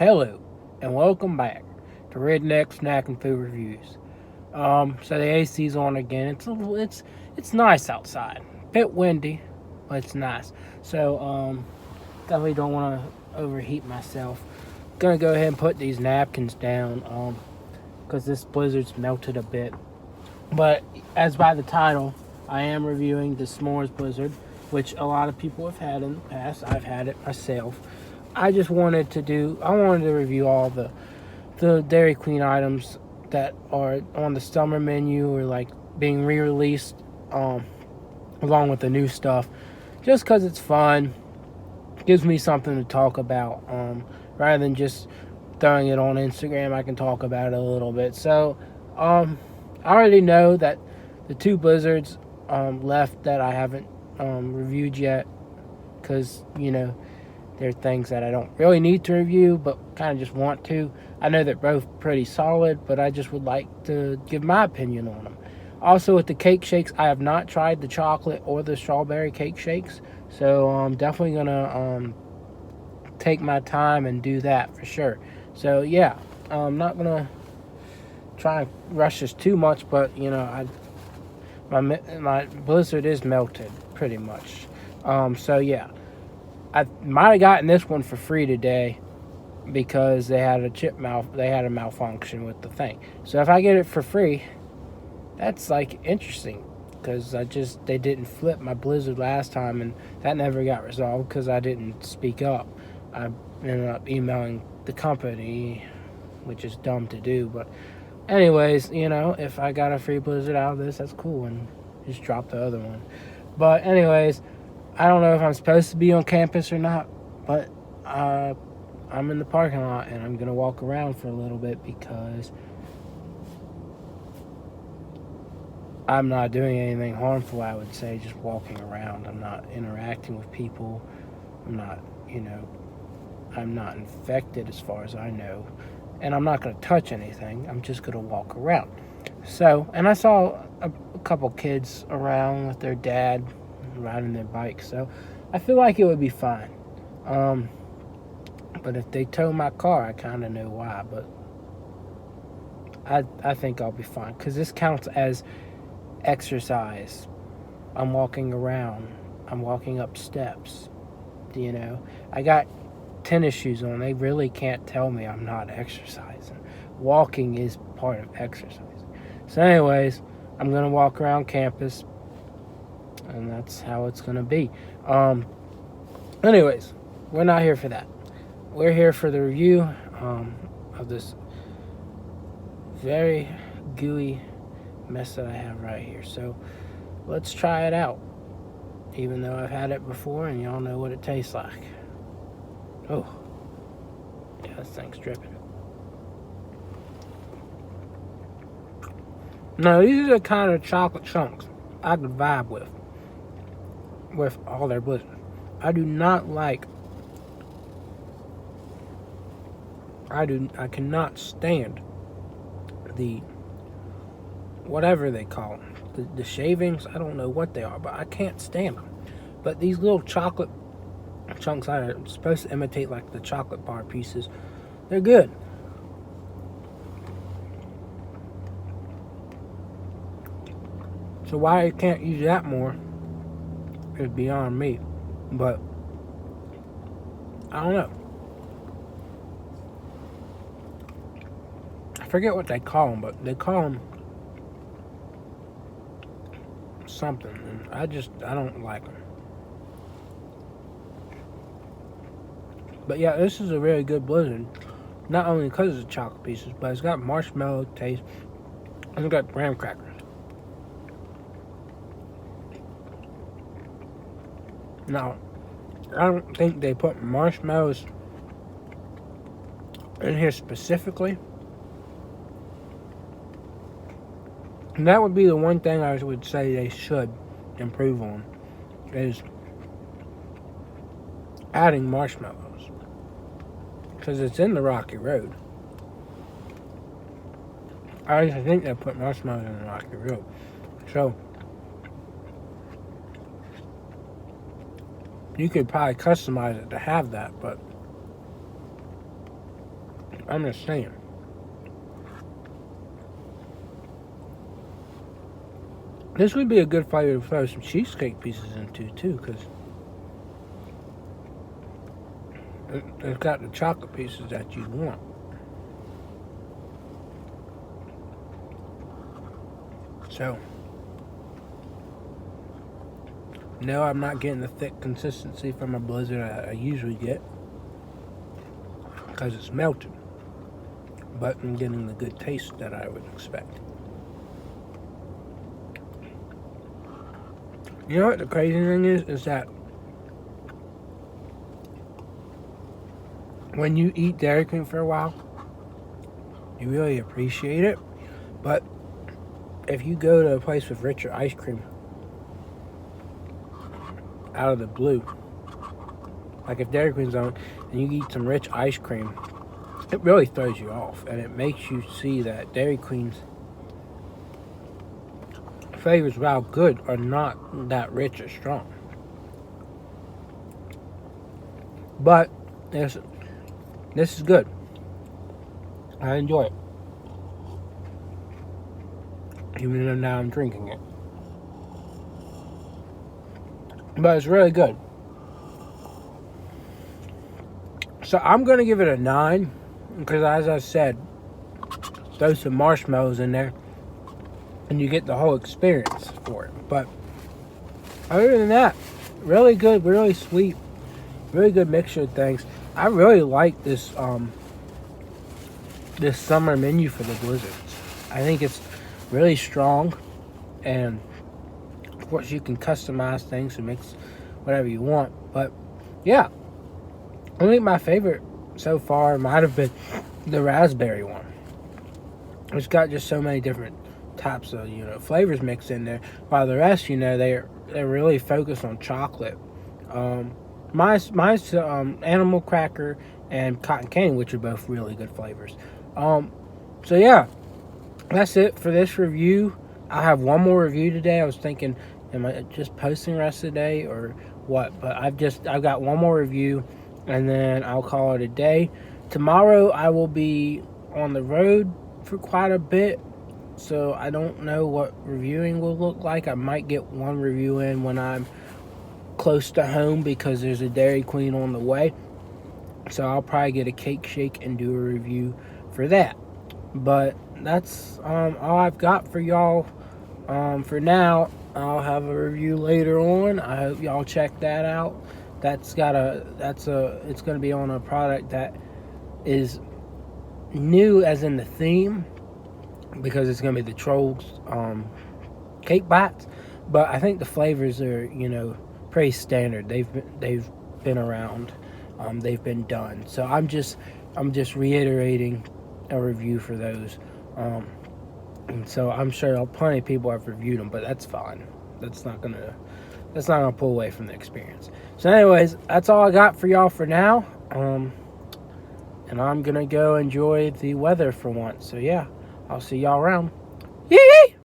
Hello, and welcome back to Redneck Snack and Food Reviews. So the AC's on again. It's nice outside. Bit windy, but it's nice. So definitely don't want to overheat myself. Gonna go ahead and put these napkins down. Because this blizzard's melted a bit. But as by the title, I am reviewing the S'mores Blizzard, which a lot of people have had in the past. I've had it myself. I wanted to review all the Dairy Queen items that are on the summer menu or like being re-released along with the new stuff, just because it's fun. Gives me something to talk about rather than just throwing it on Instagram. I can talk about it a little bit. So I already know that the two blizzards left that I haven't reviewed yet, because they're things that I don't really need to review, but kind of just want to. I know they're both pretty solid, but I just would like to give my opinion on them. Also, with the cake shakes, I have not tried the chocolate or the strawberry cake shakes, so I'm definitely gonna take my time and do that for sure. So yeah, I'm not gonna try and rush this too much, but my blizzard is melted pretty much. So yeah. I might have gotten this one for free today because they had a malfunction with the thing. So if I get it for free, that's like interesting, because they didn't flip my blizzard last time, and that never got resolved because I didn't speak up. I ended up emailing the company, which is dumb to do, but anyways, if I got a free blizzard out of this, that's cool, and just drop the other one. But anyways, I don't know if I'm supposed to be on campus or not, but I'm in the parking lot and I'm going to walk around for a little bit because I'm not doing anything harmful, I would say, just walking around. I'm not interacting with people. I'm not infected as far as I know. And I'm not going to touch anything. I'm just going to walk around. So, and I saw a couple kids around with their dad riding their bikes, so I feel like it would be fine. But if they tow my car, I kind of know why, but I think I'll be fine, because this counts as exercise. I'm walking around. I'm walking up steps. I got tennis shoes on. They really can't tell me I'm not exercising. Walking is part of exercise. So anyways, I'm going to walk around campus, and that's how it's going to be. Anyways, we're not here for that. We're here for the review of this very gooey mess that I have right here. So let's try it out, even though I've had it before and y'all know what it tastes like. Oh, yeah, this thing's dripping. Now, these are the kind of chocolate chunks I could vibe with all their blizzards. I cannot stand the whatever they call them, the shavings. I don't know what they are, but I can't stand them. But these little chocolate chunks that are supposed to imitate like the chocolate bar pieces, they're good. So why I can't use that more is beyond me. But I don't know. I forget what they call them, but they call them something, and I don't like them. But yeah, this is a really good blizzard. Not only because it's chocolate pieces, but it's got marshmallow taste, and it's got graham crackers. Now, I don't think they put marshmallows in here specifically. And that would be the one thing I would say they should improve on, is adding marshmallows, because it's in the Rocky Road. I think they put marshmallows in the Rocky Road. So you could probably customize it to have that, but I'm just saying. This would be a good flavor to throw some cheesecake pieces into too, because it's got the chocolate pieces that you want. So, no, I'm not getting the thick consistency from a Blizzard I usually get because it's melted, but I'm getting the good taste that I would expect. You know what the crazy thing is that when you eat Dairy Queen for a while, you really appreciate it, but if you go to a place with richer ice cream out of the blue, like if Dairy Queen's on and you eat some rich ice cream, it really throws you off, and it makes you see that Dairy Queen's flavors, while good, are not that rich or strong. But this is good. I enjoy it, even though now I'm drinking it. But it's really good. So I'm going to give it a 9 because, as I said, throw some marshmallows in there and you get the whole experience for it. But other than that, really good, really sweet, really good mixture of things. I really like this this summer menu for the Blizzards. I think it's really strong, and of course you can customize things and mix whatever you want. But yeah, I think my favorite so far might have been the raspberry one. It's got just so many different types of flavors mixed in there, while the rest they're really focused on chocolate. Mine's animal cracker and cotton candy, which are both really good flavors. So yeah, that's it for this review. I have one more review today. I was thinking, am I just posting the rest of the day or what? But I've got one more review, and then I'll call it a day. Tomorrow I will be on the road for quite a bit, so I don't know what reviewing will look like. I might get one review in when I'm close to home because there's a Dairy Queen on the way. So I'll probably get a cake shake and do a review for that. But that's all I've got for y'all for now. I'll have a review later on. I hope y'all check that out. It's gonna be on a product that is new, as in the theme, because it's gonna be the Trolls cake bites. But I think the flavors are pretty standard. They've been around. They've been done. So I'm just reiterating a review for those. And so I'm sure plenty of people have reviewed them, but that's fine. That's not gonna pull away from the experience. So anyways, that's all I got for y'all for now. And I'm gonna go enjoy the weather for once. So yeah, I'll see y'all around.